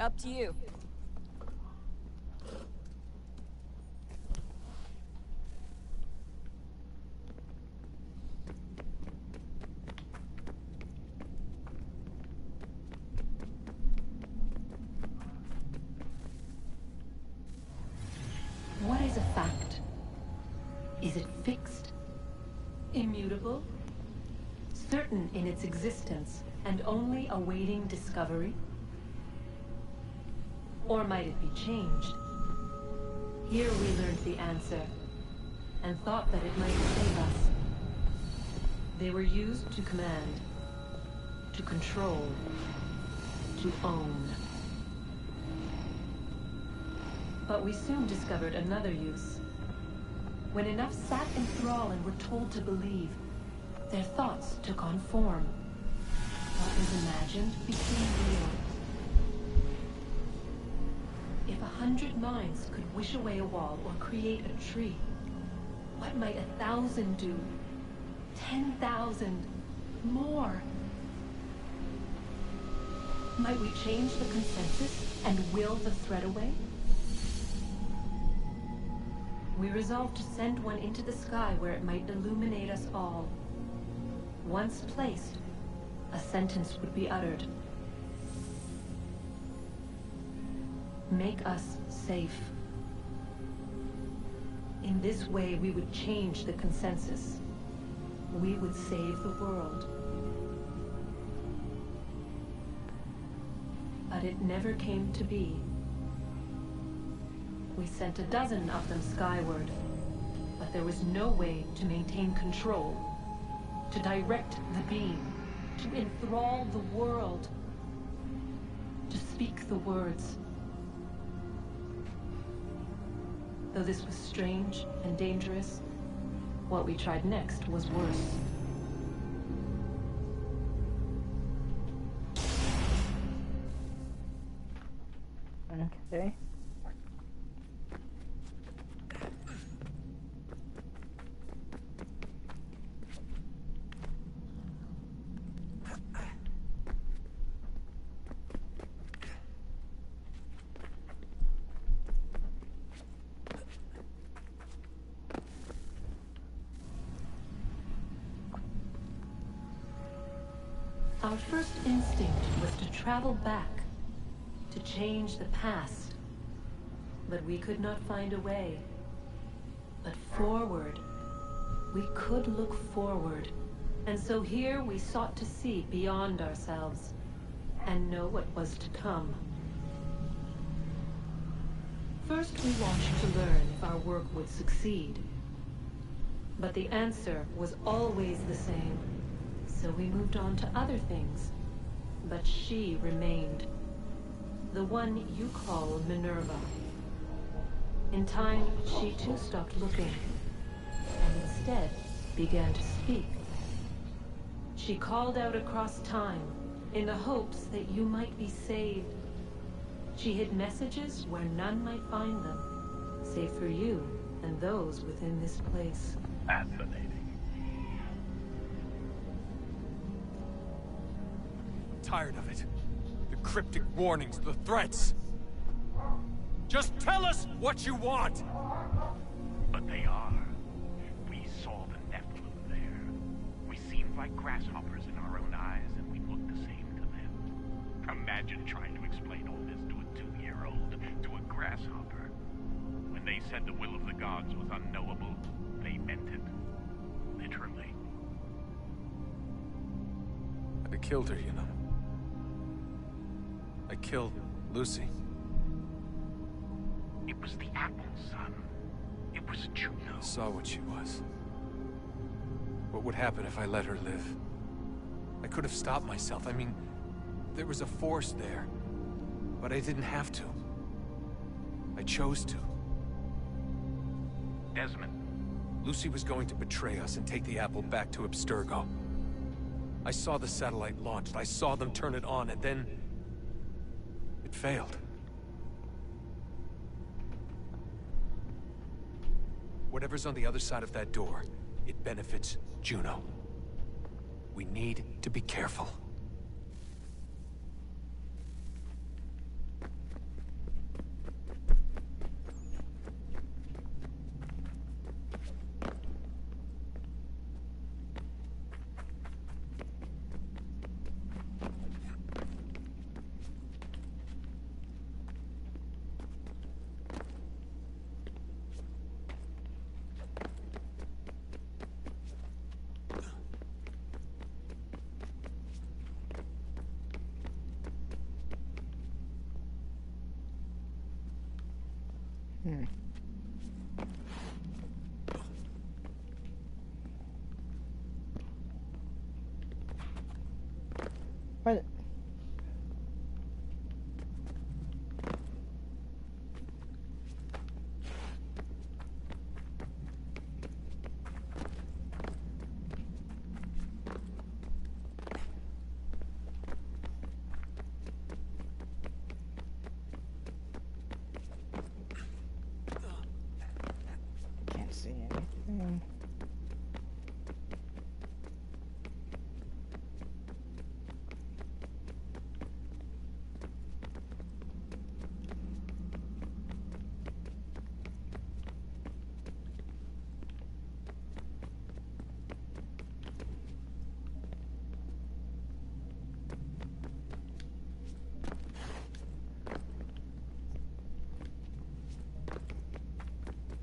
Up to you. What is a fact? Is it fixed? Immutable? Certain in its existence and only awaiting discovery? Or might it be changed? Here we learned the answer, and thought that it might save us. They were used to command, to control, to own. But we soon discovered another use. When enough sat in thrall and were told to believe, their thoughts took on form. What was imagined became real. If 100 minds could wish away a wall or create a tree, what might 1,000 do? 10,000? More? Might we change the consensus and will the threat away? We resolved to send one into the sky where it might illuminate us all. Once placed, a sentence would be uttered. Make us safe. In this way, we would change the consensus. We would save the world. But it never came to be. We sent a dozen of them skyward, but there was no way to maintain control, to direct the beam, to enthrall the world, to speak the words. Though this was strange and dangerous, what we tried next was worse. Okay. Our first instinct was to travel back, to change the past. But we could not find a way. But forward, we could look forward. And so here we sought to see beyond ourselves, and know what was to come. First we watched to learn if our work would succeed. But the answer was always the same. So we moved on to other things. But she remained. The one you call Minerva. In time, she too stopped looking, and instead began to speak. She called out across time, in the hopes that you might be saved. She hid messages where none might find them, save for you and those within this place. Fascinating. Tired of it. The cryptic warnings, the threats. Just tell us what you want! But they are. We saw the Nephilim there. We seemed like grasshoppers in our own eyes, and we looked the same to them. Imagine trying to explain all this to a 2-year-old, to a grasshopper. When they said the will of the gods was unknowable, they meant it. Literally. I killed her, you know. I killed Lucy. It was the apple, son. It was Juno. I saw what she was. What would happen if I let her live? I could have stopped myself. I mean, there was a force there. But I didn't have to. I chose to. Desmond. Lucy was going to betray us and take the apple back to Abstergo. I saw the satellite launched. I saw them turn it on, and then it failed. Whatever's on the other side of that door, it benefits Juno. We need to be careful. Hmm. What? Can't see anything.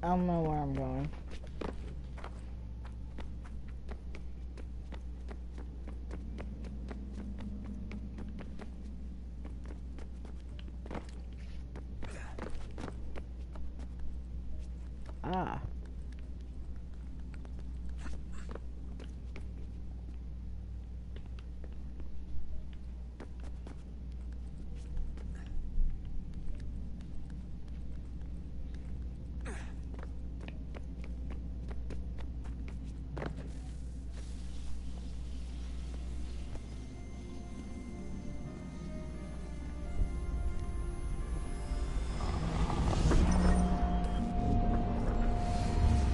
I don't know where I'm going. Ah.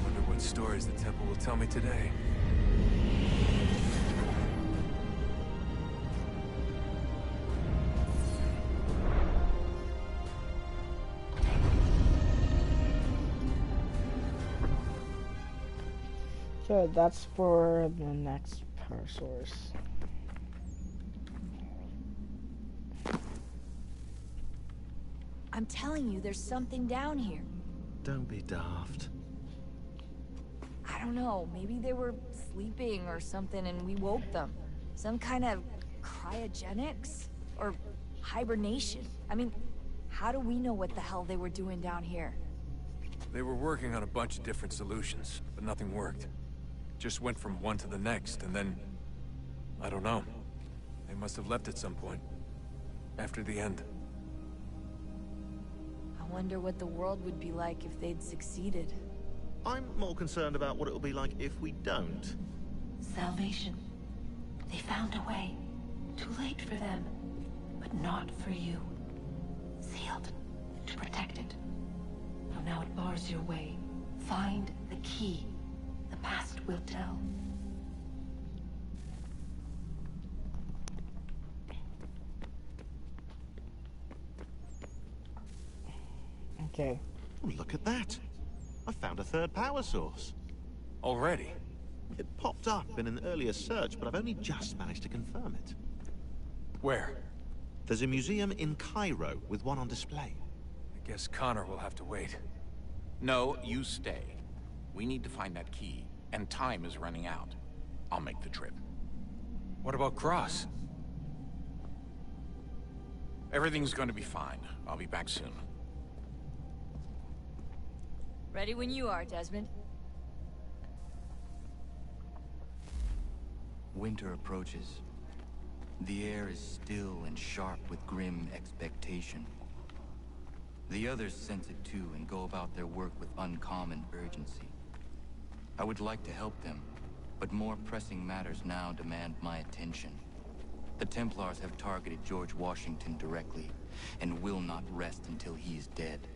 Wonder what stories the temple will tell me today. So that's for the next power source. I'm telling you, there's something down here. Don't be daft. I don't know, maybe they were sleeping or something and we woke them. Some kind of cryogenics? Or hibernation? I mean, how do we know what the hell they were doing down here? They were working on a bunch of different solutions, but nothing worked. Just went from one to the next, and then... I don't know. They must have left at some point. After the end. I wonder what the world would be like if they'd succeeded. I'm more concerned about what it'll be like if we don't. Salvation. They found a way. Too late for them, but not for you. Sealed to protect it. So now it bars your way. Find the key. The past will tell. Okay. Oh, look at that. I found a third power source. Already? It popped up in an earlier search, but I've only just managed to confirm it. Where? There's a museum in Cairo with one on display. I guess Connor will have to wait. No, you stay. We need to find that key, and time is running out. I'll make the trip. What about Cross? Everything's going to be fine. I'll be back soon. Ready when you are, Desmond. Winter approaches. The air is still and sharp with grim expectation. The others sense it too and go about their work with uncommon urgency. I would like to help them, but more pressing matters now demand my attention. The Templars have targeted George Washington directly, and will not rest until he is dead.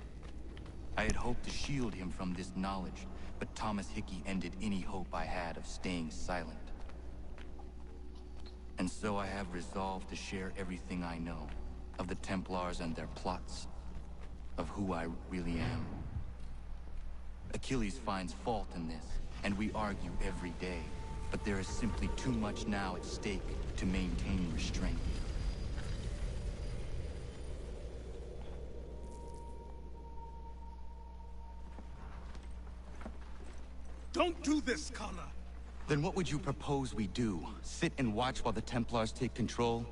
I had hoped to shield him from this knowledge, but Thomas Hickey ended any hope I had of staying silent. And so I have resolved to share everything I know, of the Templars and their plots, of who I really am. Achilles finds fault in this, and we argue every day, but there is simply too much now at stake to maintain restraint. Don't do this, Connor! Then what would you propose we do? Sit and watch while the Templars take control?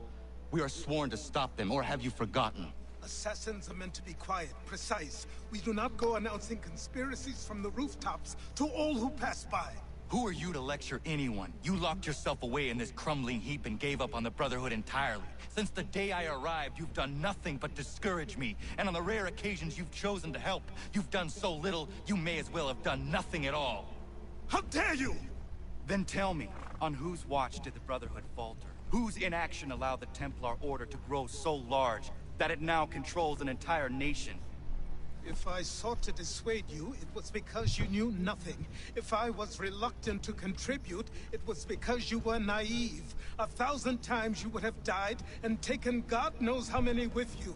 We are sworn to stop them, or have you forgotten? Assassins are meant to be quiet, precise. We do not go announcing conspiracies from the rooftops to all who pass by. Who are you to lecture anyone? You locked yourself away in this crumbling heap and gave up on the Brotherhood entirely. Since the day I arrived, you've done nothing but discourage me. And on the rare occasions you've chosen to help, you've done so little, you may as well have done nothing at all. How dare you! Then tell me, on whose watch did the Brotherhood falter? Whose inaction allowed the Templar Order to grow so large that it now controls an entire nation? If I sought to dissuade you, it was because you knew nothing. If I was reluctant to contribute, it was because you were naive. 1,000 times you would have died and taken God knows how many with you.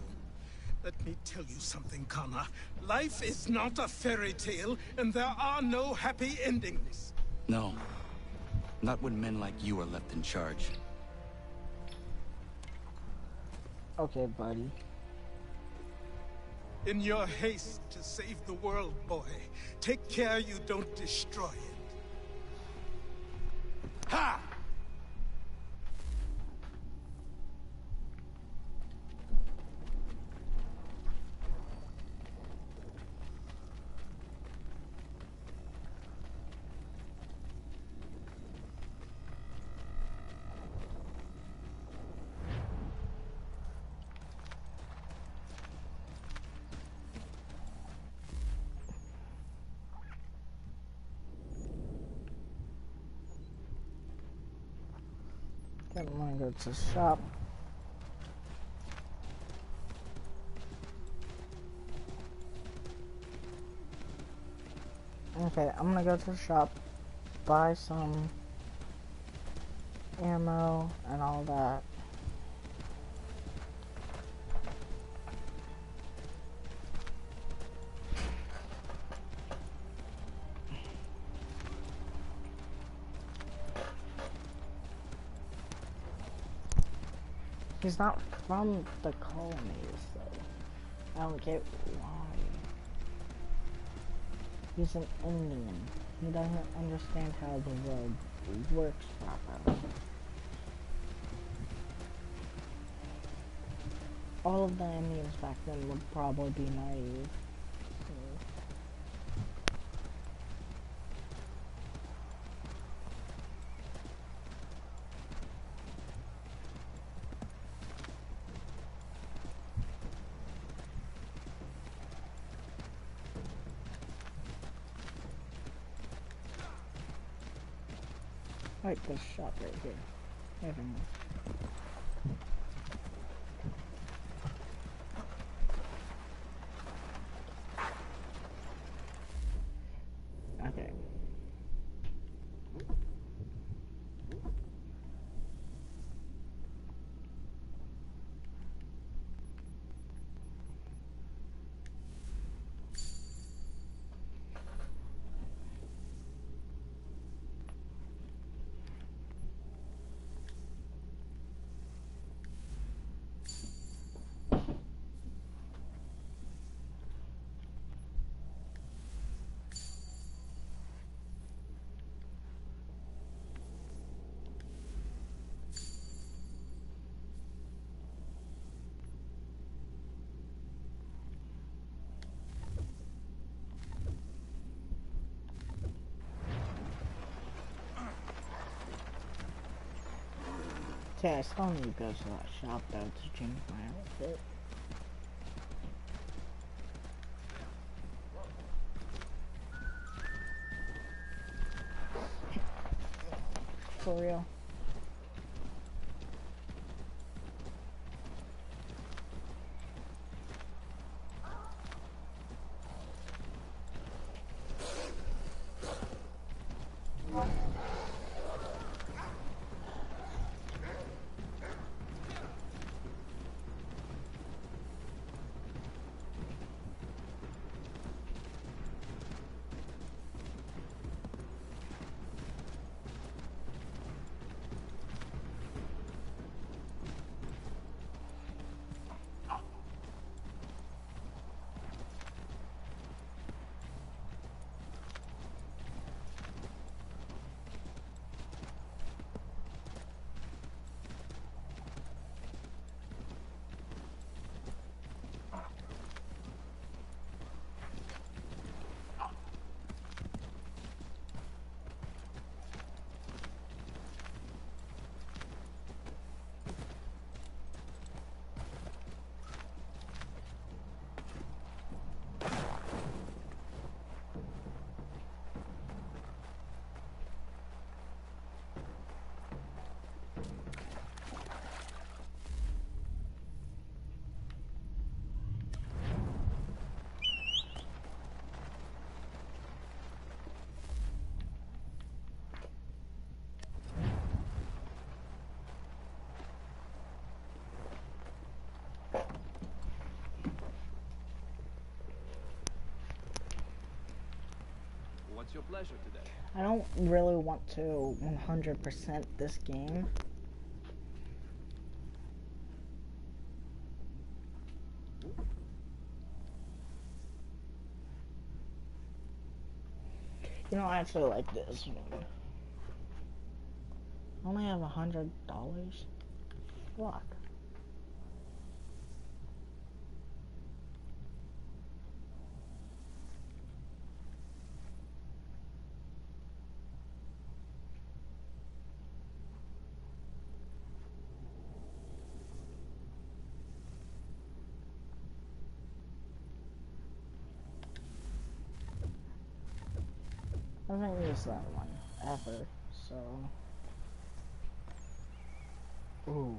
Let me tell you something, Connor. Life is not a fairy tale, and there are no happy endings. No. Not when men like you are left in charge. Okay, buddy. In your haste to save the world, boy, take care you don't destroy it. Ha! I'm gonna go to shop. Okay, I'm gonna go to the shop, buy some ammo and all that. He's not from the colonies, though. I don't get why. He's an Indian. He doesn't understand how the world works properly. All of the Indians back then would probably be naive. Like this shop right here. Never mind. Okay. Okay, I still need to go to that shop though to change my outfit. For real. What's your pleasure today? I don't really want to 100% this game. You know, I actually like this one. I only have $100. Fuck. I haven't used that one ever, so. Ooh.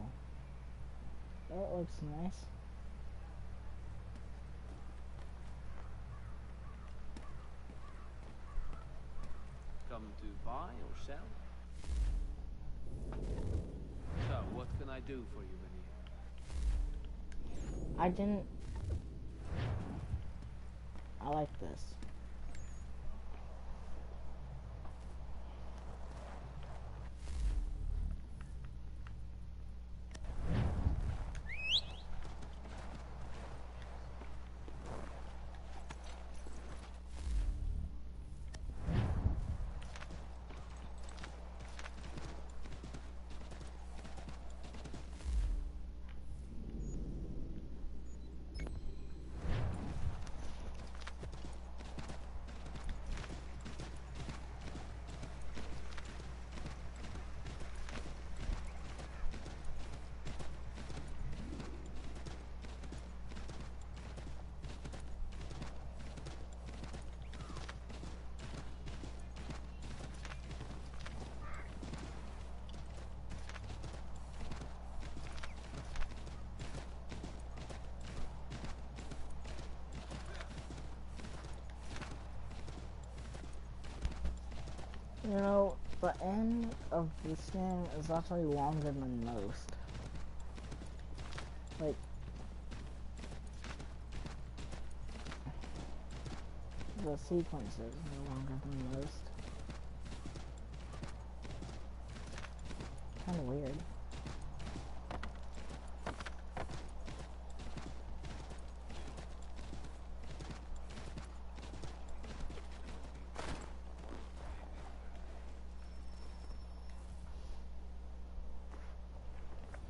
That looks nice. Come to buy or sell? So, what can I do for you, Benny? I didn't. I like this. You know, the end of this game is actually longer than most. Like, the sequences are longer than most. Kinda weird.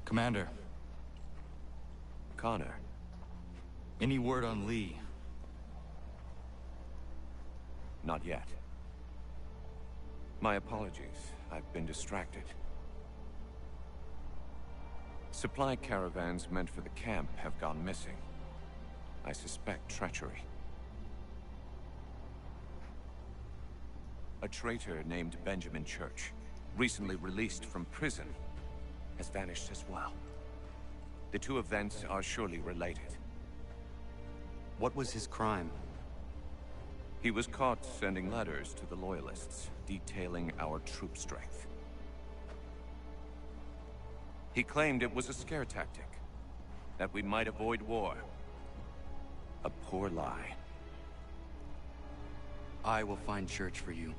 Commander, Connor. any word on Lee? Not yet. My apologies. I've been distracted. Supply caravans meant for the camp have gone missing. I suspect treachery. A traitor named Benjamin Church, recently released from prison, has vanished as well. The two events are surely related. What was his crime? He was caught sending letters to the Loyalists, detailing our troop strength. He claimed it was a scare tactic, that we might avoid war. A poor lie. I will find Church for you.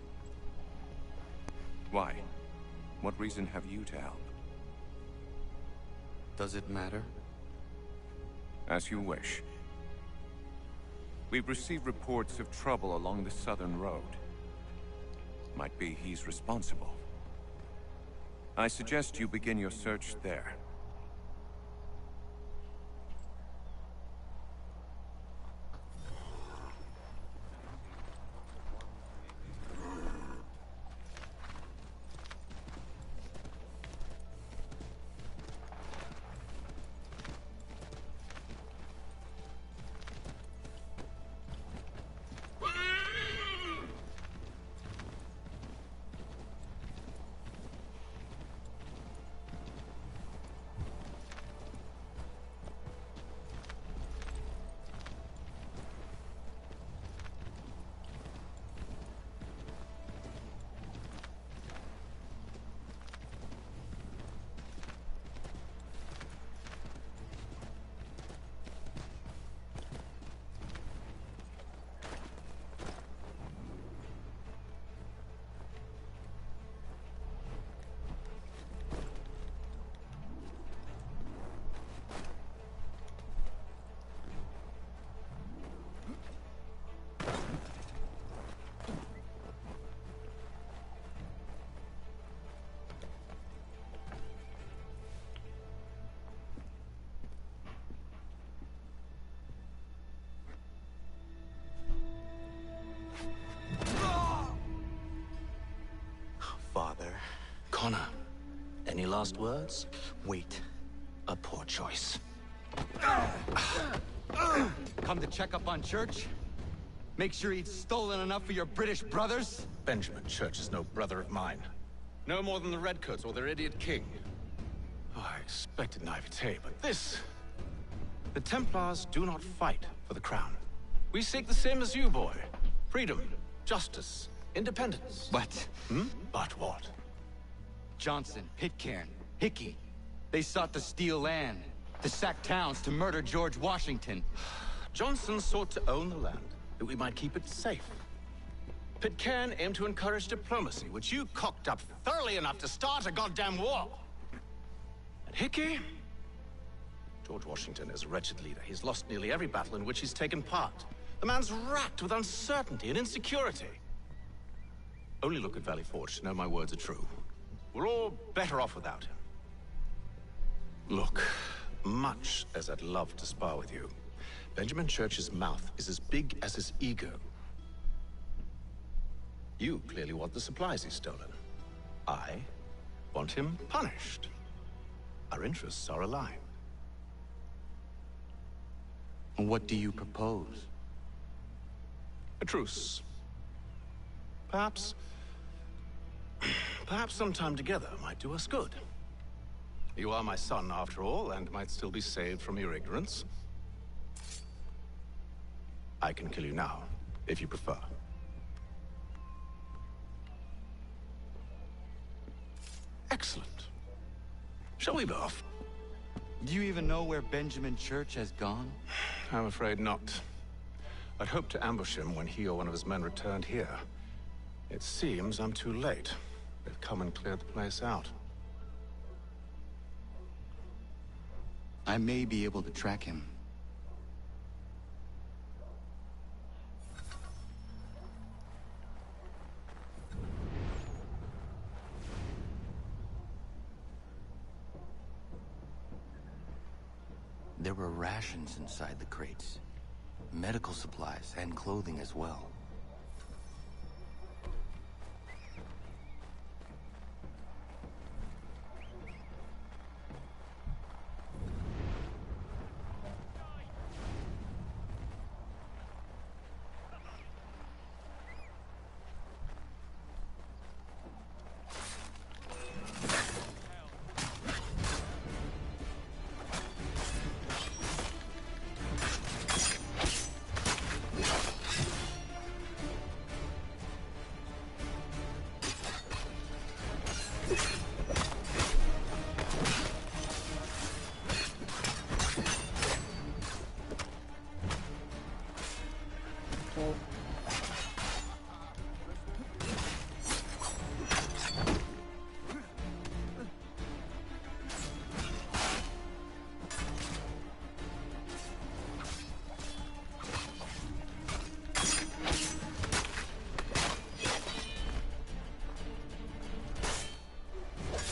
Why? What reason have you to help? Does it matter? As you wish. We've received reports of trouble along the southern road. Might be he's responsible. I suggest you begin your search there. Connor, any last words? Wait. A poor choice. Come to check up on Church? Make sure he'd stolen enough for your British brothers? Benjamin Church is no brother of mine. No more than the Redcoats or their idiot king. Oh, I expected naivete, but this... The Templars do not fight for the crown. We seek the same as you, boy. Freedom, justice, independence. But... But what? Johnson, Pitcairn, Hickey, they sought to steal land, to sack towns, to murder George Washington. Johnson sought to own the land, that we might keep it safe. Pitcairn aimed to encourage diplomacy, which you cocked up thoroughly enough to start a goddamn war. And Hickey? George Washington is a wretched leader. He's lost nearly every battle in which he's taken part. The man's racked with uncertainty and insecurity. Only look at Valley Forge to know my words are true. We're all better off without him. Look, much as I'd love to spar with you, Benjamin Church's mouth is as big as his ego. You clearly want the supplies he's stolen. I want him punished. Our interests are aligned. What do you propose? A truce. Perhaps some time together might do us good. You are my son, after all, and might still be saved from your ignorance. I can kill you now, if you prefer. Excellent. Shall we be off? Do you even know where Benjamin Church has gone? I'm afraid not. I'd hoped to ambush him when he or one of his men returned here. It seems I'm too late. They've come and cleared the place out. I may be able to track him. There were rations inside the crates. Medical supplies and clothing as well.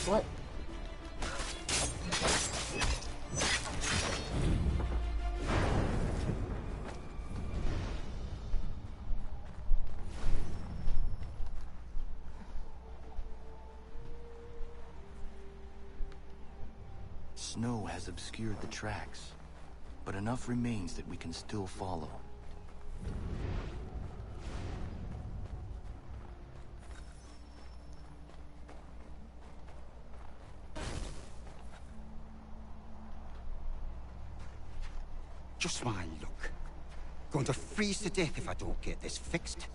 What? Snow has obscured the tracks, but enough remains that we can still follow. Just my luck. Going to freeze to death if I don't get this fixed.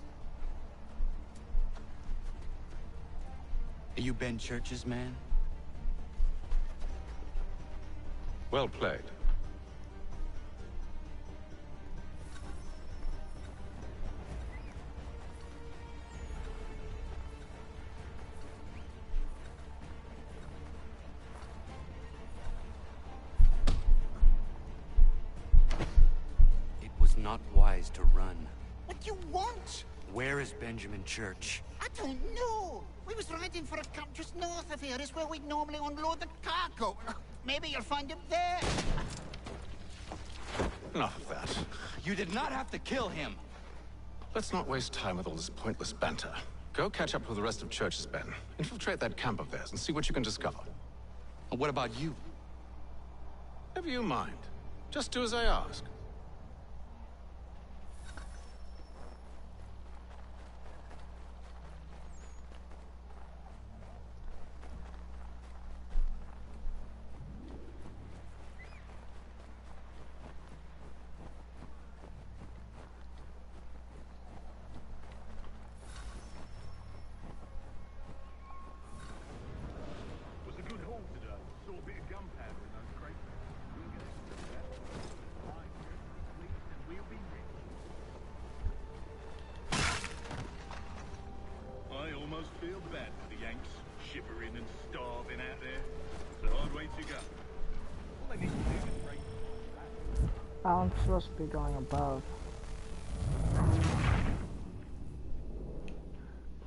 Are you Ben Church's man? Well played. It was not wise to run. What do you want? Where is Benjamin Church? I don't know. We was riding for a camp just north of here. Is where we'd normally unload the cargo. Maybe you'll find him there. Enough of that. You did not have to kill him! Let's not waste time with all this pointless banter. Go catch up with the rest of Church's men. Infiltrate that camp of theirs and see what you can discover. And what about you? Never you mind. Just do as I ask. Feel bad for the Yanks, shivering and starving out there. It's a hard way to go. All they need to do is break. I'm supposed to be going above.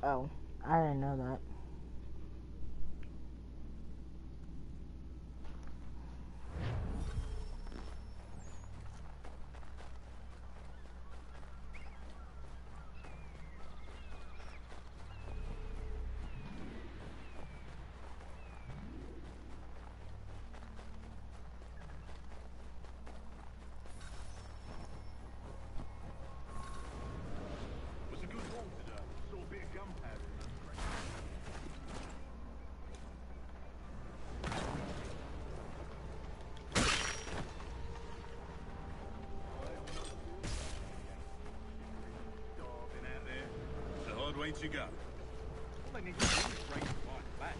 Oh, I didn't know that. Way to go. All they need to do is break the fight back.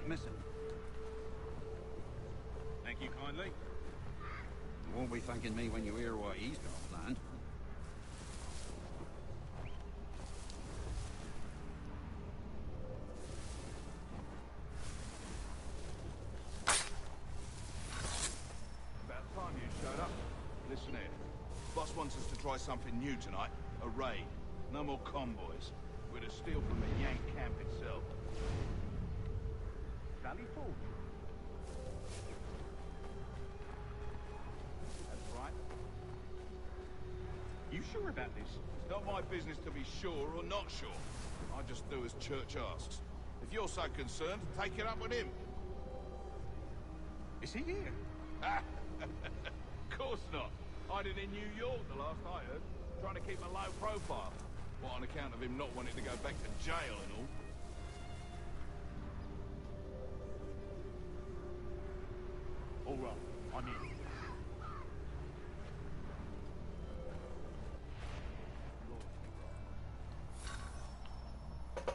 Missing. Thank you kindly. You won't be thanking me when you hear what he's got planned. About time you showed up. Listen here. Boss wants us to try something new tonight. A raid. No more convoys. We're to steal from the Yank camp itself. Valley Forge. That's right. You sure about this? It's not my business to be sure or not sure. I just do as Church asks. If you're so concerned, take it up with him. Is he here? Of course not. Hiding in New York, the last I heard. Trying to keep a low profile. What, on account of him not wanting to go back to jail and all? All right, I'm in.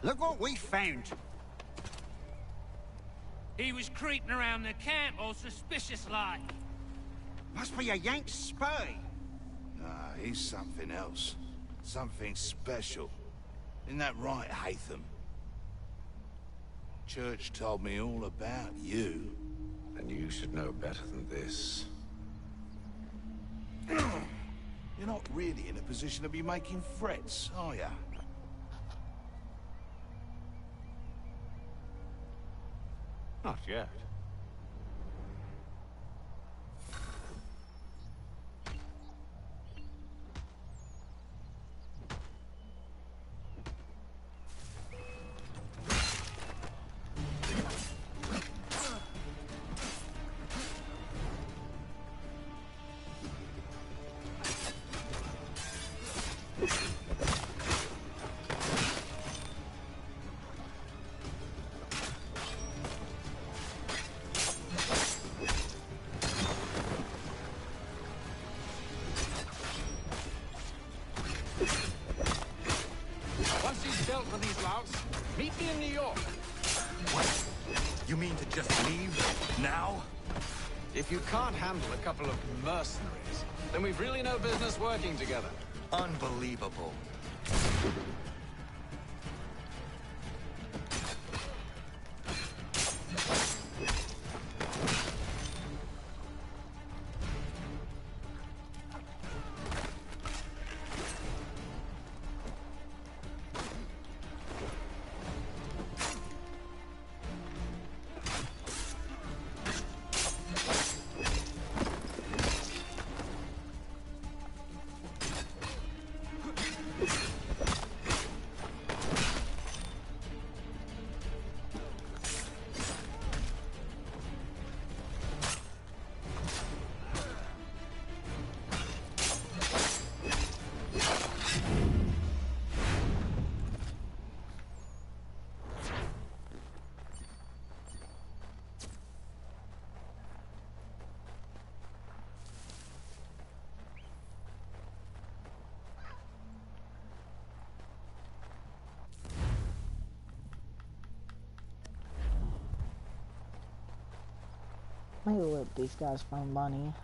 Look what we found. He was creeping around the camp all suspicious-like. Must be a Yank spy. Nah, he's something else. Something special. Isn't that right, Hatham? Church told me all about you. And you should know better than this. You're not really in a position to be making threats, are you? Not yet. Just leave? Now? If you can't handle a couple of mercenaries, then we've really no business working together. Unbelievable. Maybe let these guys find money.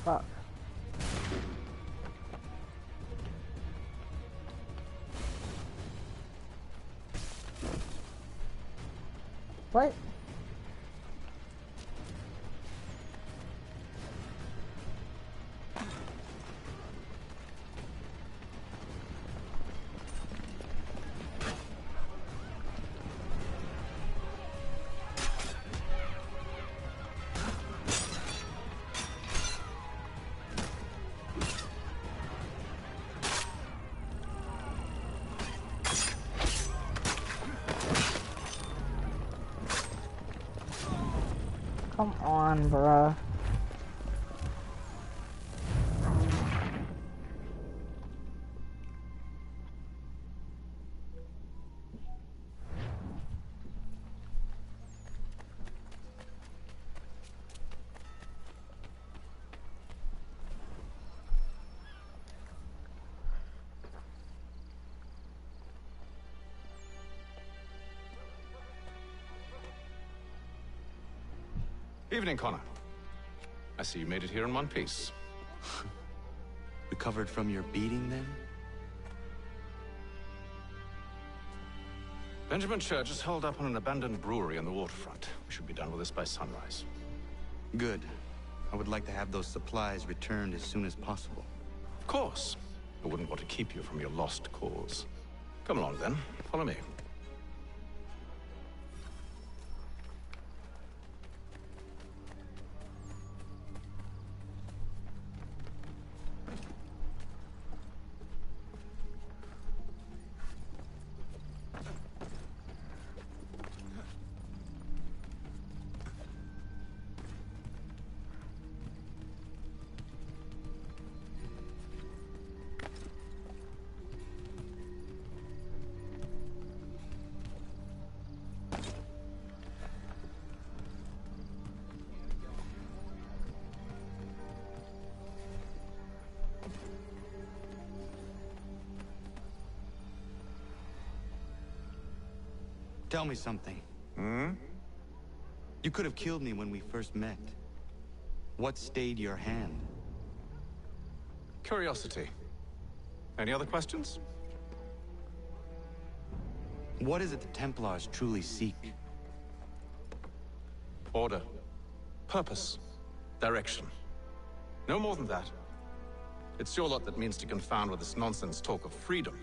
Fuck. What? Come on, bruh. Evening, Connor. I see you made it here in one piece. Recovered from your beating, then? Benjamin Church is holed up on an abandoned brewery on the waterfront. We should be done with this by sunrise. Good. I would like to have those supplies returned as soon as possible. Of course. I wouldn't want to keep you from your lost cause. Come along, then. Follow me. Tell me something. Hmm? You could have killed me when we first met. What stayed your hand? Curiosity. Any other questions? What is it the Templars truly seek? Order. Purpose. Direction. No more than that. It's your lot that means to confound with this nonsense talk of freedom.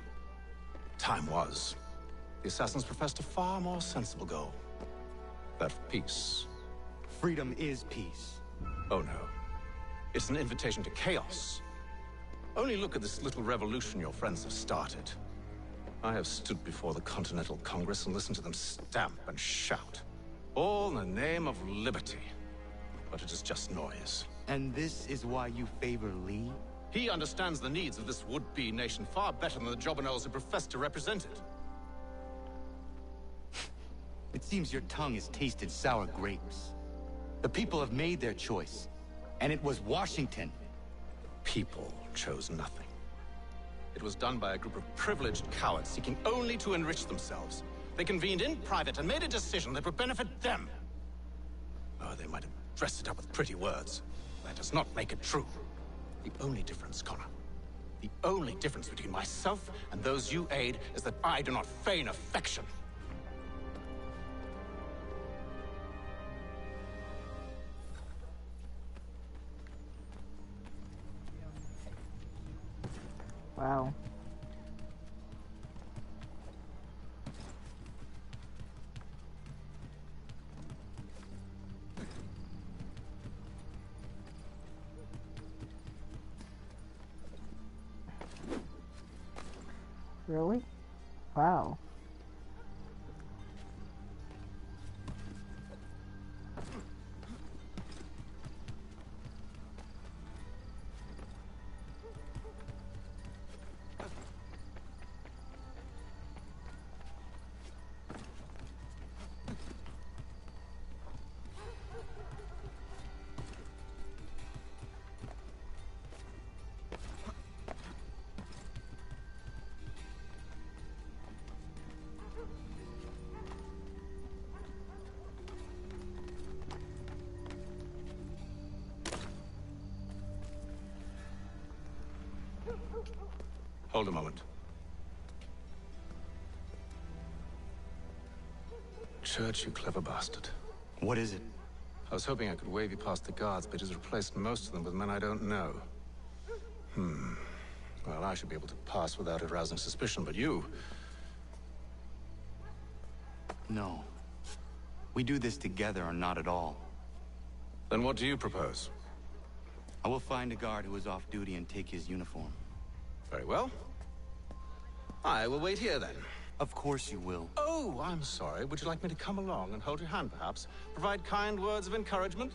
Time was. The assassins professed a far more sensible goal. That of peace. Freedom is peace. Oh no. It's an invitation to chaos. Only look at this little revolution your friends have started. I have stood before the Continental Congress and listened to them stamp and shout. All in the name of liberty. But it is just noise. And this is why you favor Lee? He understands the needs of this would-be nation far better than the jobberknolls who profess to represent it. It seems your tongue has tasted sour grapes. The people have made their choice, and it was Washington. People chose nothing. It was done by a group of privileged cowards seeking only to enrich themselves. They convened in private and made a decision that would benefit them. Oh, they might have dressed it up with pretty words. That does not make it true. The only difference, Connor, the only difference between myself and those you aid is that I do not feign affection. Wow. Really? Wow. Hold a moment. Church, you clever bastard. What is it? I was hoping I could wave you past the guards, but he's replaced most of them with men I don't know. Well, I should be able to pass without arousing suspicion, but you... No. We do this together or not at all. Then what do you propose? I will find a guard who is off duty and take his uniform. Very well. I will wait here, then. Of course you will. Oh, I'm sorry. Would you like me to come along and hold your hand, perhaps? Provide kind words of encouragement?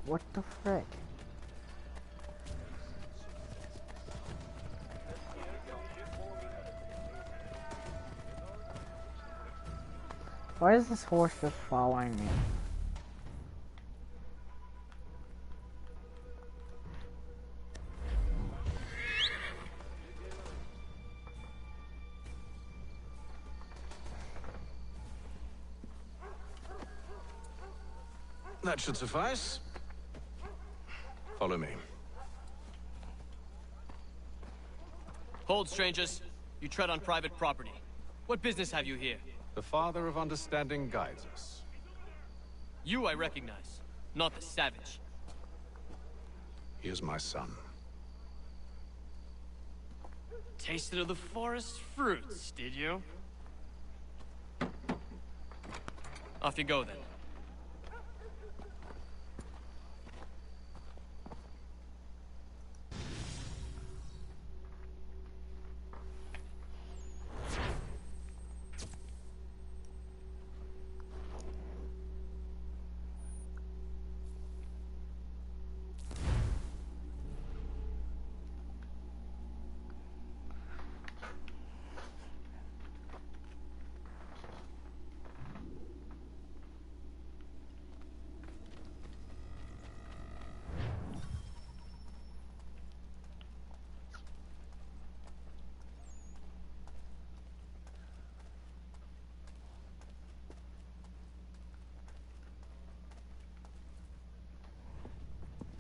What the frick? Why is this horse just following me? That should suffice. Follow me. Hold, strangers. You tread on private property. What business have you here? The Father of Understanding guides us. You I recognize, not the savage. He is my son. Tasted of the forest fruits, did you? Off you go, then.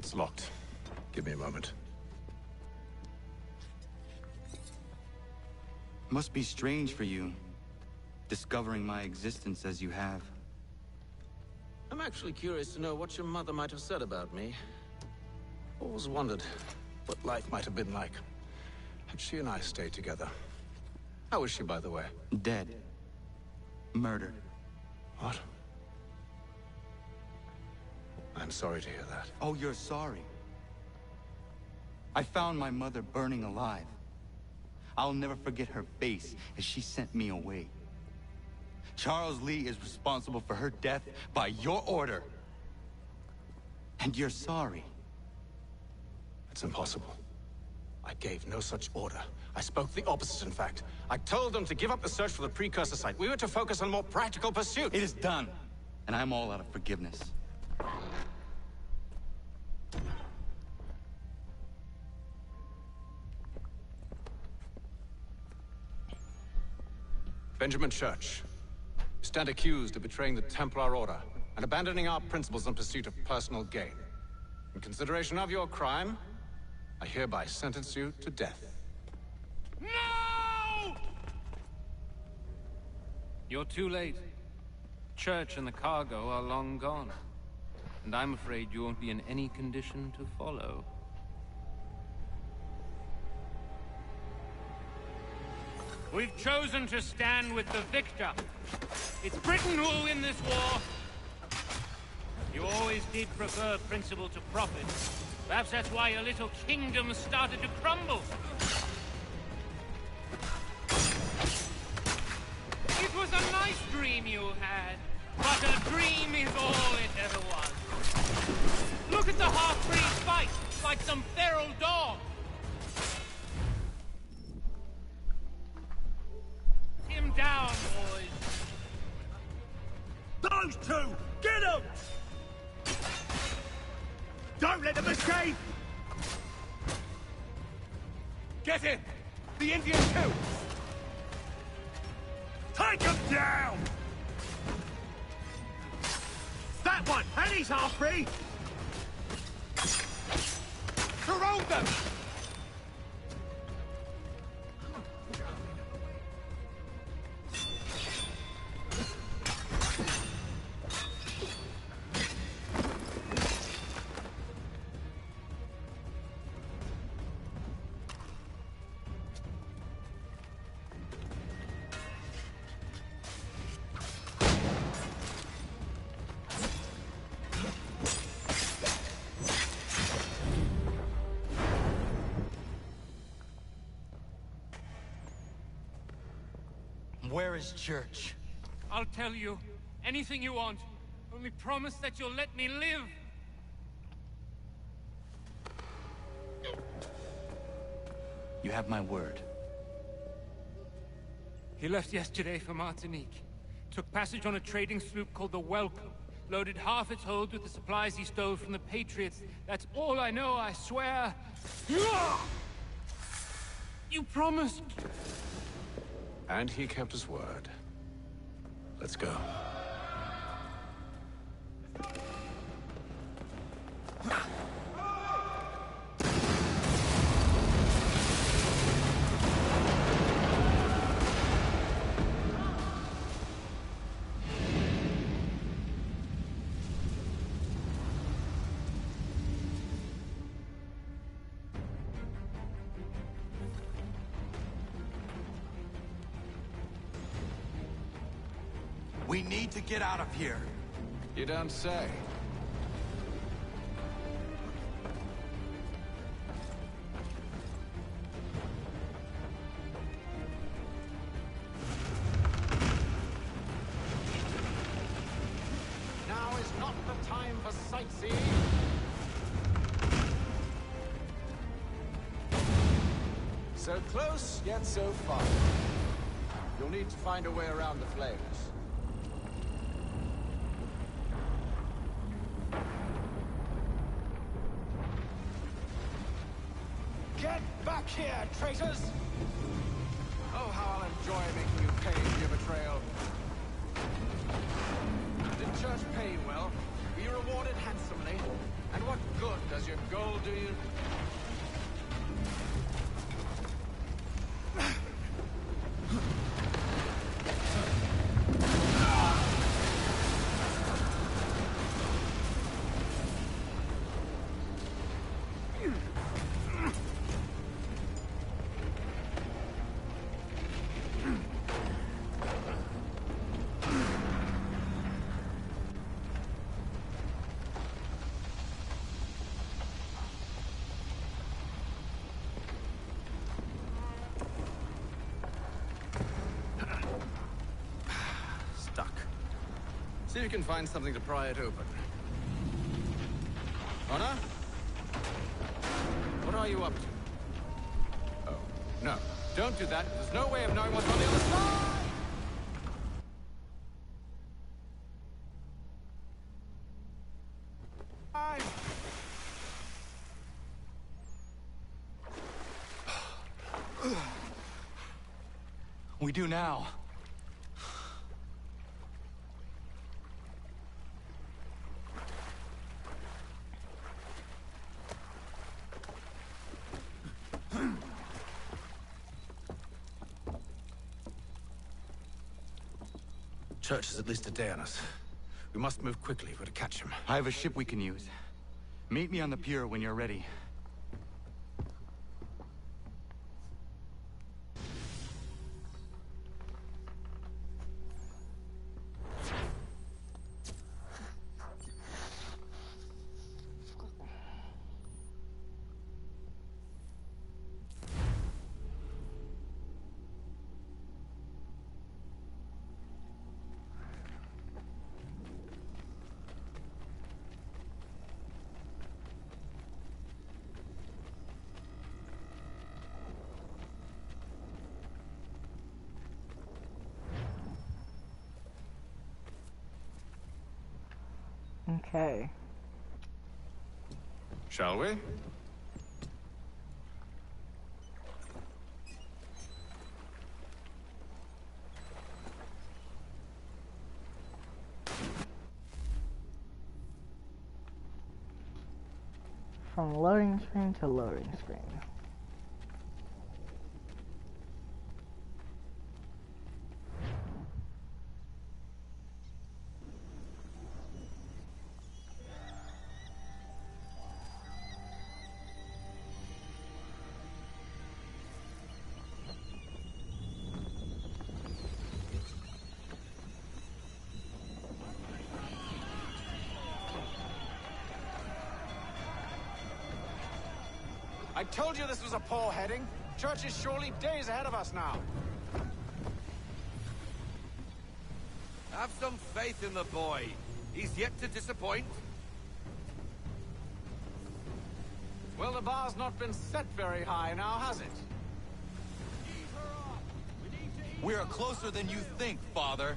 It's locked. Give me a moment. Must be strange for you, discovering my existence as you have. I'm actually curious to know what your mother might have said about me. Always wondered what life might have been like had she and I stayed together. How is she, by the way? Dead. Murdered. What? I'm sorry to hear that. Oh, you're sorry. I found my mother burning alive. I'll never forget her face as she sent me away. Charles Lee is responsible for her death by your order. And you're sorry. It's impossible. I gave no such order. I spoke the opposite, in fact. I told them to give up the search for the precursor site. We were to focus on more practical pursuits. It is done. And I'm all out of forgiveness. Benjamin Church, you stand accused of betraying the Templar Order and abandoning our principles in pursuit of personal gain. In consideration of your crime, I hereby sentence you to death. No! You're too late. Church and the cargo are long gone. And I'm afraid you won't be in any condition to follow. We've chosen to stand with the victor. It's Britain who will win this war. You always did prefer principle to profit. Perhaps that's why your little kingdom started to crumble. It was a nice dream you had, but a dream is all it ever was. Look at the half-breed fight, like some feral dog. Him down, boys. Those two! Get them! Don't let them escape! Get him! The Indian too! Take him down! That one! And he's half free! Surround them! Where is Church? I'll tell you. Anything you want. Only promise that you'll let me live. You have my word. He left yesterday for Martinique. Took passage on a trading sloop called the Welcome. Loaded half its hold with the supplies he stole from the Patriots. That's all I know, I swear. You promised. And he kept his word. Let's go. We need to get out of here. You don't say. Now is not the time for sightseeing. So close, yet so far. You'll need to find a way around the flames. Get back here, traitors! Oh, how I'll enjoy making you pay for your betrayal. Did Church pay you well? Were you rewarded handsomely? And what good does your gold do you? See if you can find something to pry it open. Honor? What are you up to? Oh, no. Don't do that. There's no way of knowing what's on the other side! We do now. Church is at least a day on us. We must move quickly if we're to catch him. I have a ship we can use. Meet me on the pier when you're ready. Okay. Shall we? From loading screen to loading screen. I told you this was a poor heading. Church is surely days ahead of us now. Have some faith in the boy. He's yet to disappoint. Well, the bar's not been set very high now, has it? We are closer than you think, Father.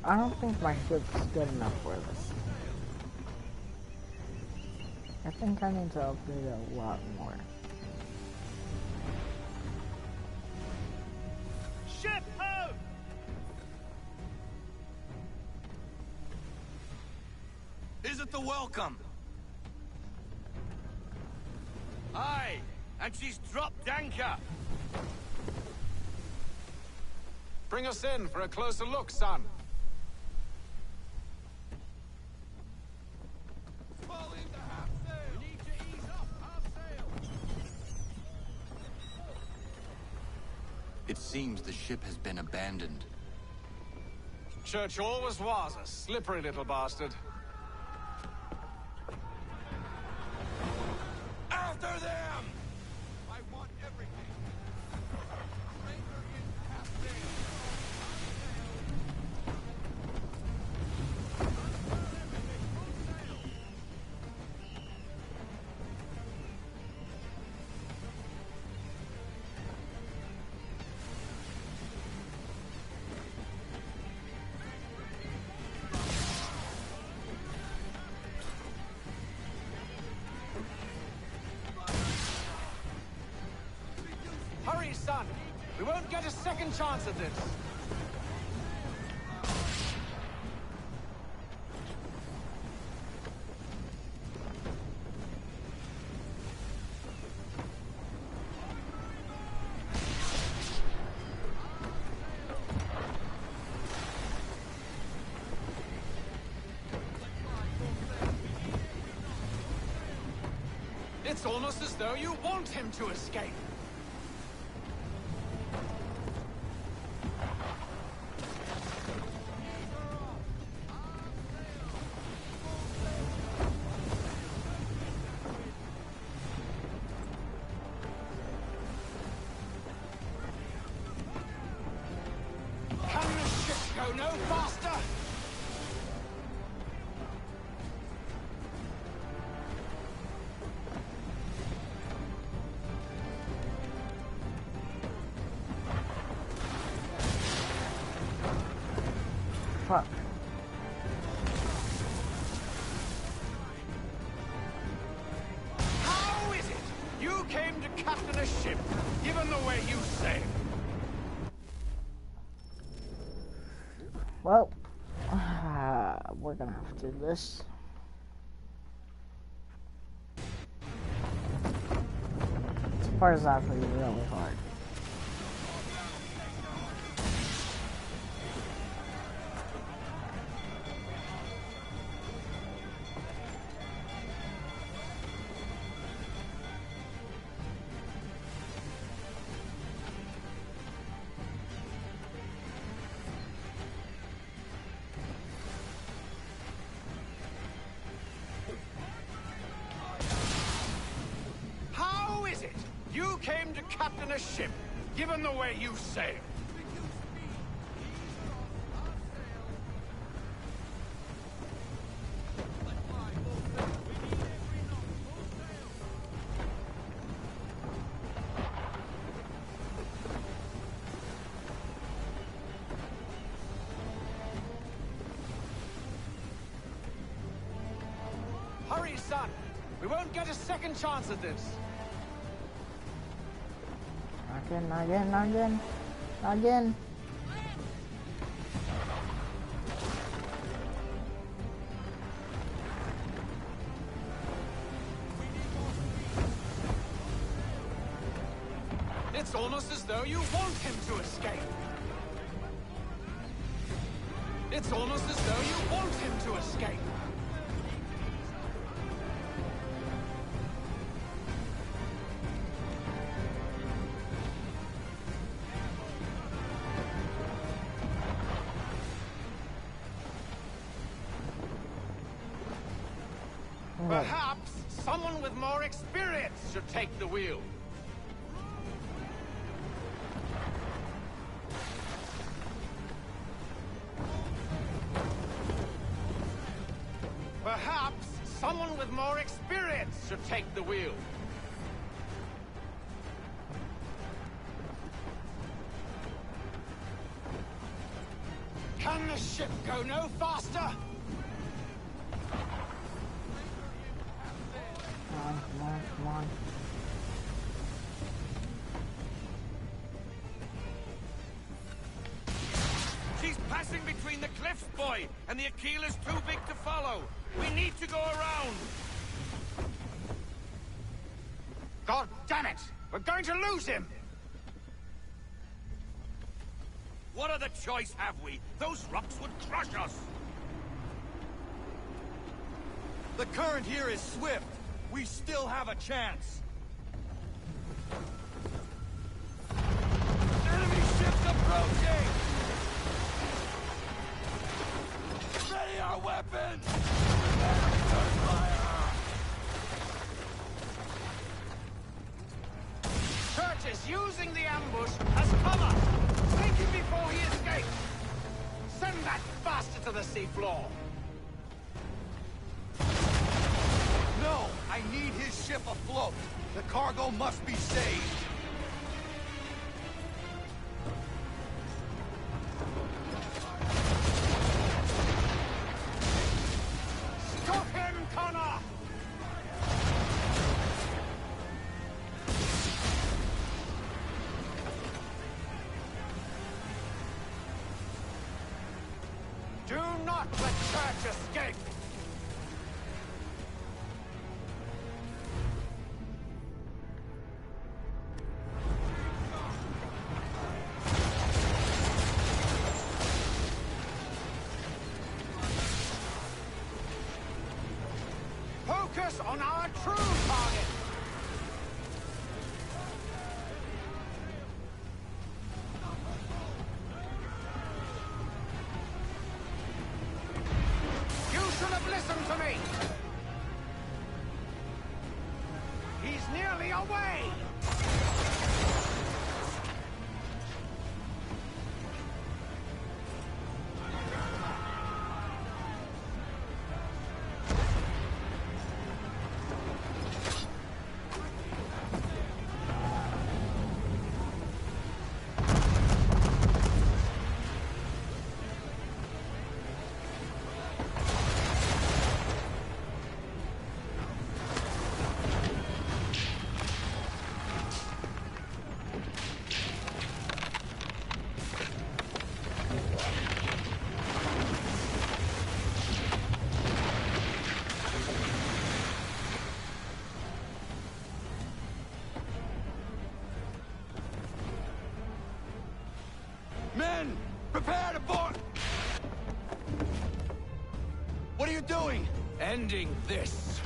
I don't think my ship's good enough for this. I think I need to upgrade it a lot more. Ship ho! Is it the welcome? Aye, and she's dropped anchor. Bring us in for a closer look, son. It seems the ship has been abandoned. Church always was a slippery little bastard. After them! I want everything. Ranger in half sail. Hurry, son! We won't get a second chance at this! It's almost as though you want him to escape! Go no faster! Fuck. How is it you came to captain a ship, given the way you sailed? Well, we're gonna have to do this. This part is actually really hard. You came to captain a ship, given the way you sailed. Hurry, son! We won't get a second chance at this. Again. It's almost as though you want him to escape. It's almost as though you want him to escape. Perhaps someone with more experience should take the wheel. Perhaps someone with more experience should take the wheel. Can the ship go no faster? Come on. She's passing between the cliffs, boy, and the Aquila's too big to follow. We need to go around. God damn it! We're going to lose him! What other choice have we? Those rocks would crush us. The current here is swift. We still have a chance. Enemy ships approaching! Ready our weapons! Return fire! Church is using the ambush as cover! Take him before he escapes! Send that bastard to the seafloor! No! I need his ship afloat! The cargo must be saved! Stop him, Connor! Do not let Church escape! Focus on our true target! You should have listened to me! He's nearly away! Men! Prepare to board! What are you doing? Ending this.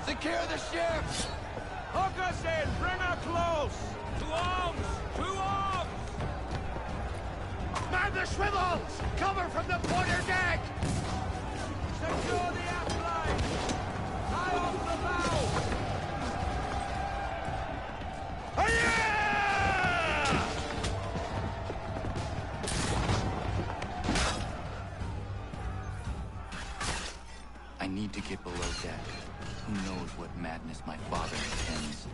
Secure the ship! Hook us in! Bring her close! To arms! To arms! Man the swivels! Cover from the quarter deck! Secure the aft line! Tie off the bow! I need to get below deck. Who knows what madness my father intends?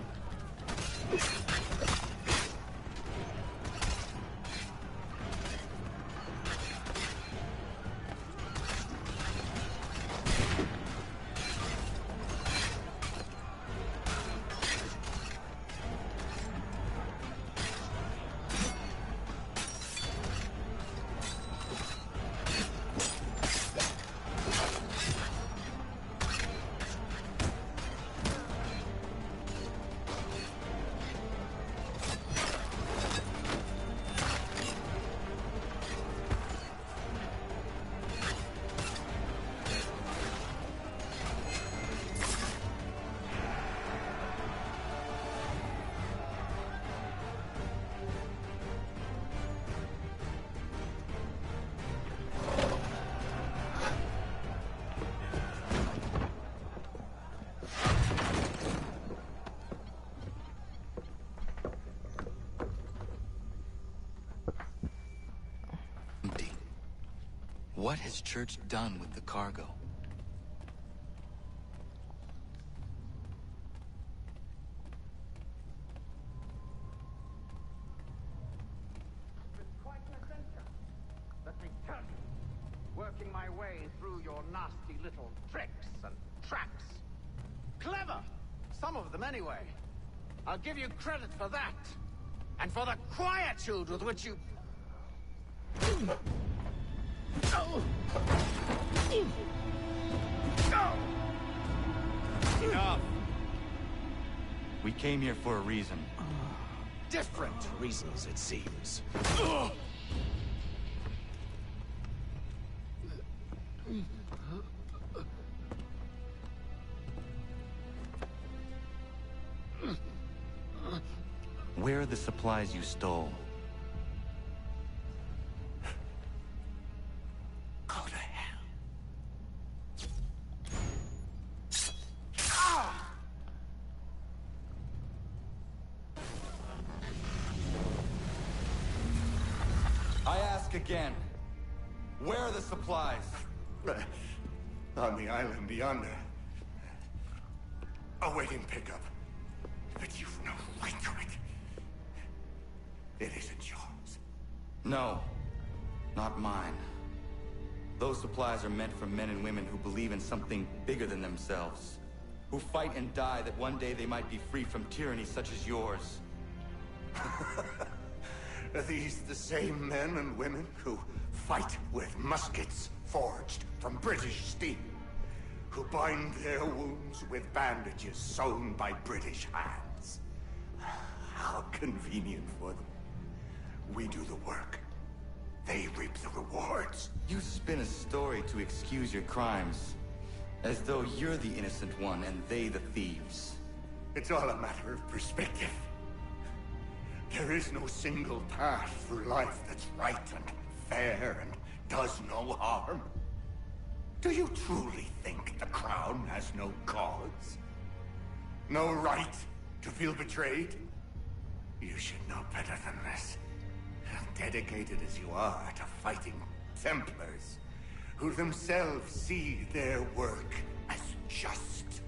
What has Church done with the cargo? Quite an adventure. Let me tell you, working my way through your nasty little tricks and traps. Clever! Some of them anyway. I'll give you credit for that. And for the quietude with which you... Enough! We came here for a reason. Different reasons, it seems. Where are the supplies you stole? Go to hell. I ask again. Where are the supplies? On the island yonder. Awaiting pickup. But you've no right to it. It isn't yours. No, not mine. Those supplies are meant for men and women who believe in something bigger than themselves. Who fight and die that one day they might be free from tyranny such as yours. Are these the same men and women who fight with muskets forged from British steel? Who bind their wounds with bandages sewn by British hands? How convenient for them. We do the work. They reap the rewards. You spin a story to excuse your crimes. As though you're the innocent one and they the thieves. It's all a matter of perspective. There is no single path through life that's right and fair and does no harm. Do you truly think the Crown has no cause? No right to feel betrayed? You should know better than this. Dedicated as you are to fighting Templars, who themselves see their work as just.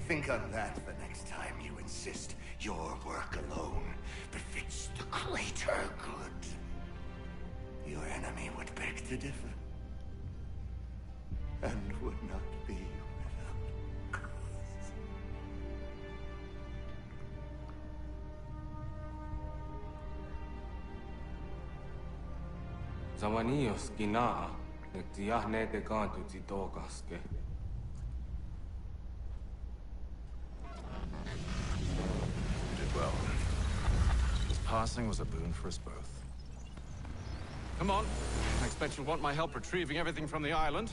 Think on that the next time you insist your work alone befits the greater good. Your enemy would beg to differ, and would not be without cause. Zamanios Ginaa, Tiahne de Gantu Titogaske. You did well. This passing was a boon for us both. Come on. I expect you'll want my help retrieving everything from the island.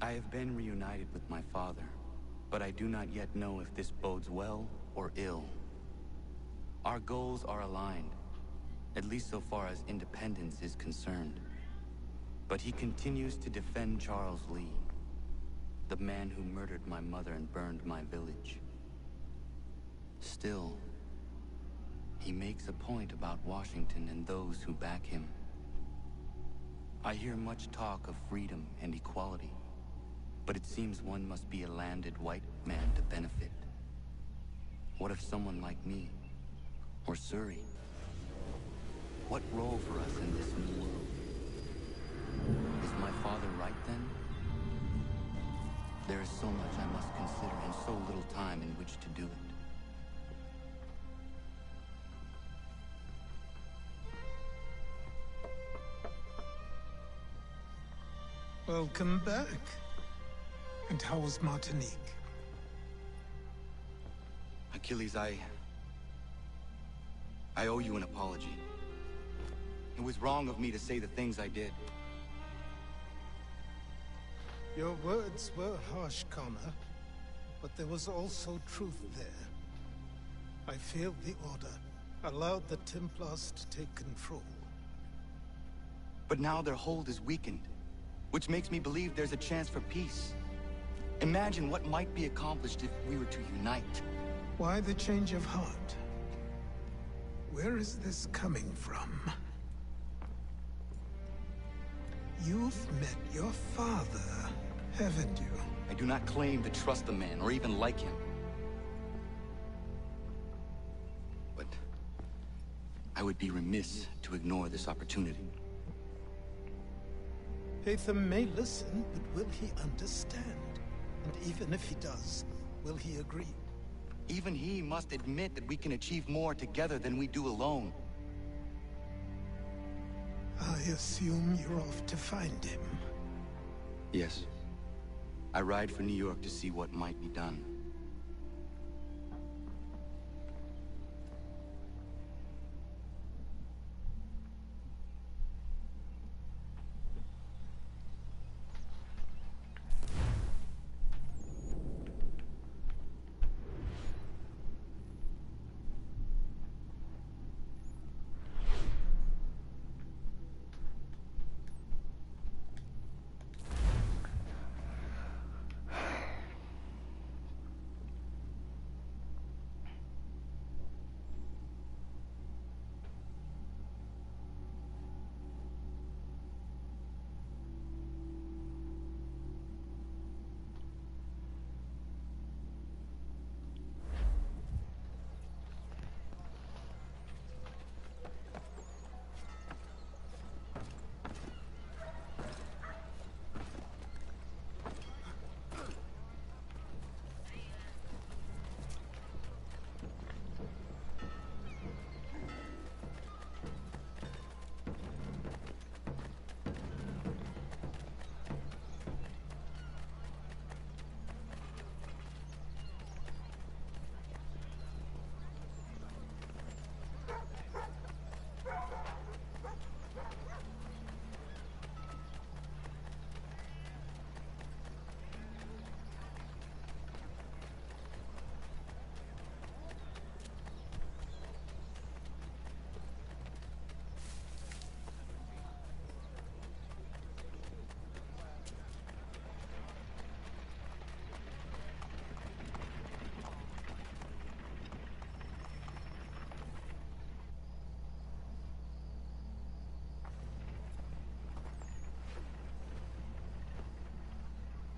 I have been reunited with my father, but I do not yet know if this bodes well or ill. Our goals are aligned, at least so far as independence is concerned. But he continues to defend Charles Lee, the man who murdered my mother and burned my village. Still, he makes a point about Washington and those who back him. I hear much talk of freedom and equality. But it seems one must be a landed white man to benefit. What if someone like me, or Surrey? What role for us in this new world? Is my father right then? There is so much I must consider and so little time in which to do it. Welcome back. And how was Martinique? Achilles, I owe you an apology. It was wrong of me to say the things I did. Your words were harsh, Connor, but there was also truth there. I failed the Order, allowed the Templars to take control. But now their hold is weakened, which makes me believe there's a chance for peace. Imagine what might be accomplished if we were to unite. Why the change of heart? Where is this coming from? You've met your father, haven't you? I do not claim to trust the man, or even like him. But I would be remiss to ignore this opportunity. Hatham may listen, but will he understand? And even if he does, will he agree? Even he must admit that we can achieve more together than we do alone. I assume you're off to find him. Yes. I ride for New York to see what might be done.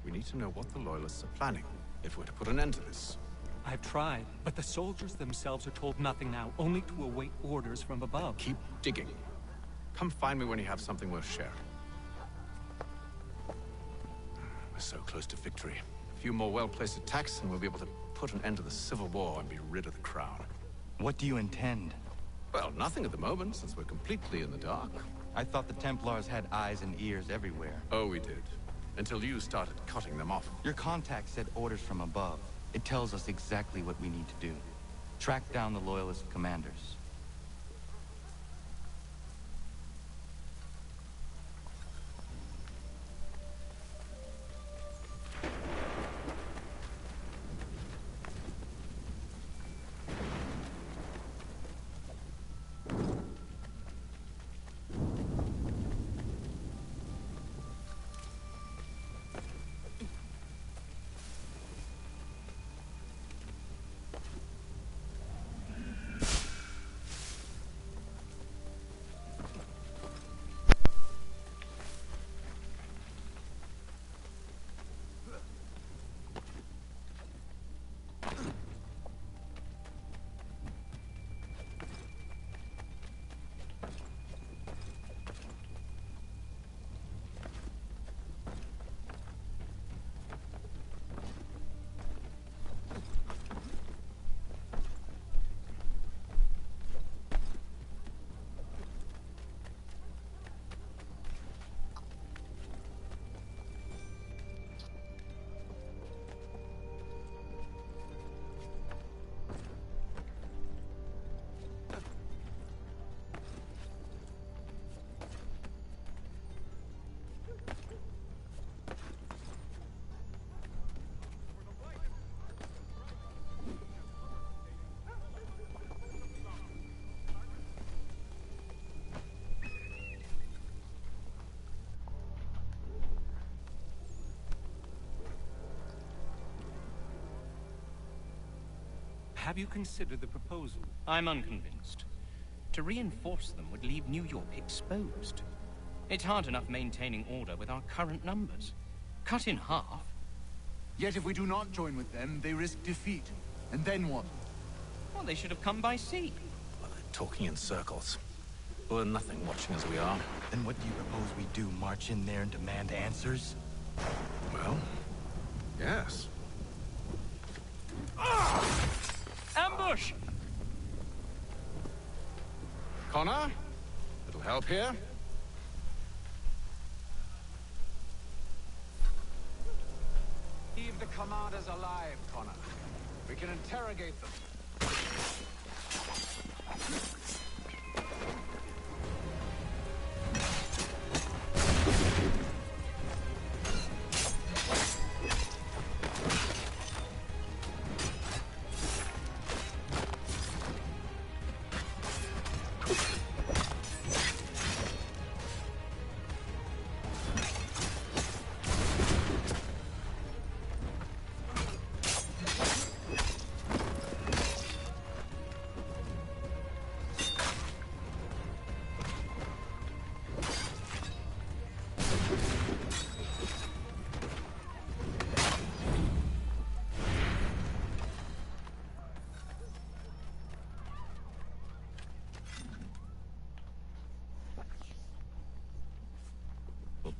We need to know what the Loyalists are planning, if we're to put an end to this. I've tried, but the soldiers themselves are told nothing now, only to await orders from above. Keep digging. Come find me when you have something worth sharing. We're so close to victory. A few more well-placed attacks and we'll be able to put an end to the Civil War and be rid of the Crown. What do you intend? Well, nothing at the moment, since we're completely in the dark. I thought the Templars had eyes and ears everywhere. Oh, we did. Until you started cutting them off. Your contact said orders from above. It tells us exactly what we need to do. Track down the Loyalist commanders. Have you considered the proposal? I'm unconvinced. To reinforce them would leave New York exposed. It's hard enough maintaining order with our current numbers. Cut in half. Yet if we do not join with them, they risk defeat. And then what? Well, they should have come by sea. Well, they're talking in circles. We're nothing watching as we are. Then what do you propose we do? March in there and demand answers? Well, yes. Ambush! Connor? Little help here? Leave the commanders alive, Connor. We can interrogate them.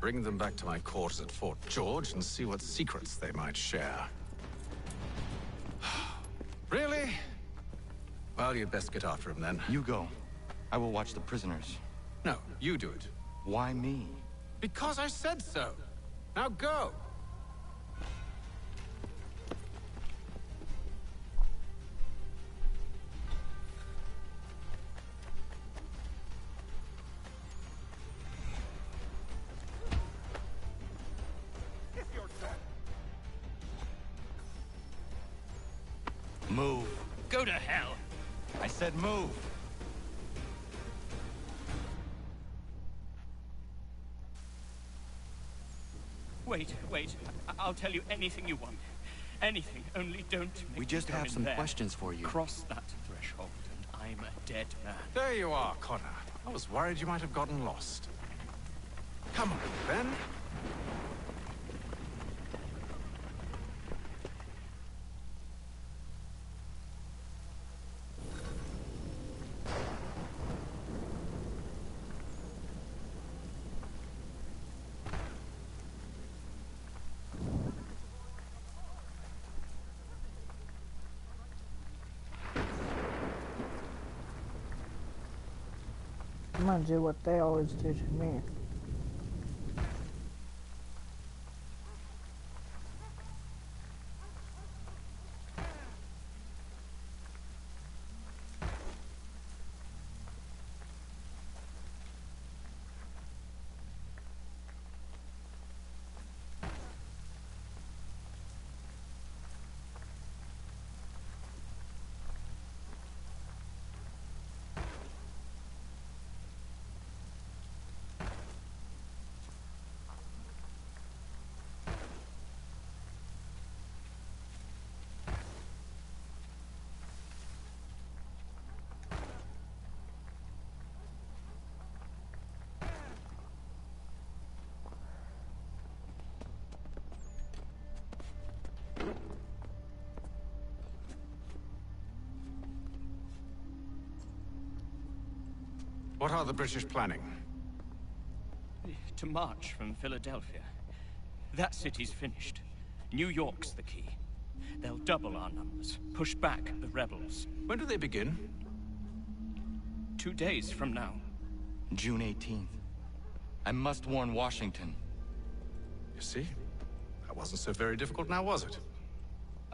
Bring them back to my quarters at Fort George and see what secrets they might share. Really? Well, you'd best get after him then. You go. I will watch the prisoners. No, you do it. Why me? Because I said so. Now go. Move. Go to hell. I said move. Wait. I'll tell you anything you want. Anything, only don't make We just me come have in some there. questions for you. Cross that threshold, and I'm a dead man. There you are, Connor. I was worried you might have gotten lost. Come on, Ben. I'm gonna do what they always do to me. What are the British planning? To march from Philadelphia. That city's finished. New York's the key. They'll double our numbers, push back the rebels. When do they begin? 2 days from now. June 18th. I must warn Washington. You see? That wasn't so very difficult now, was it?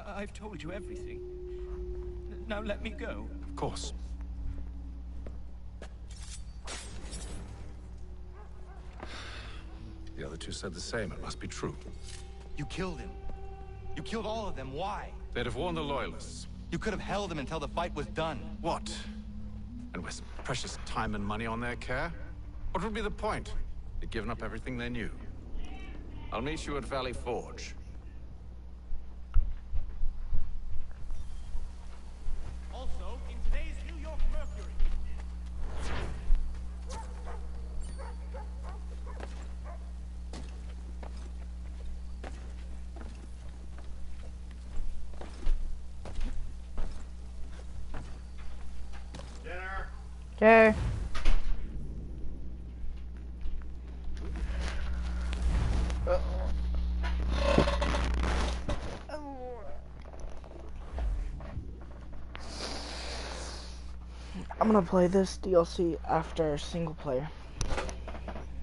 I've told you everything. Now let me go. Of course. The other two said the same. It must be true. You killed him. You killed all of them. Why? They'd have warned the Loyalists. You could have held him until the fight was done. What? And waste precious time and money on their care? What would be the point? They'd given up everything they knew. I'll meet you at Valley Forge. Okay. I'm gonna play this DLC after single player.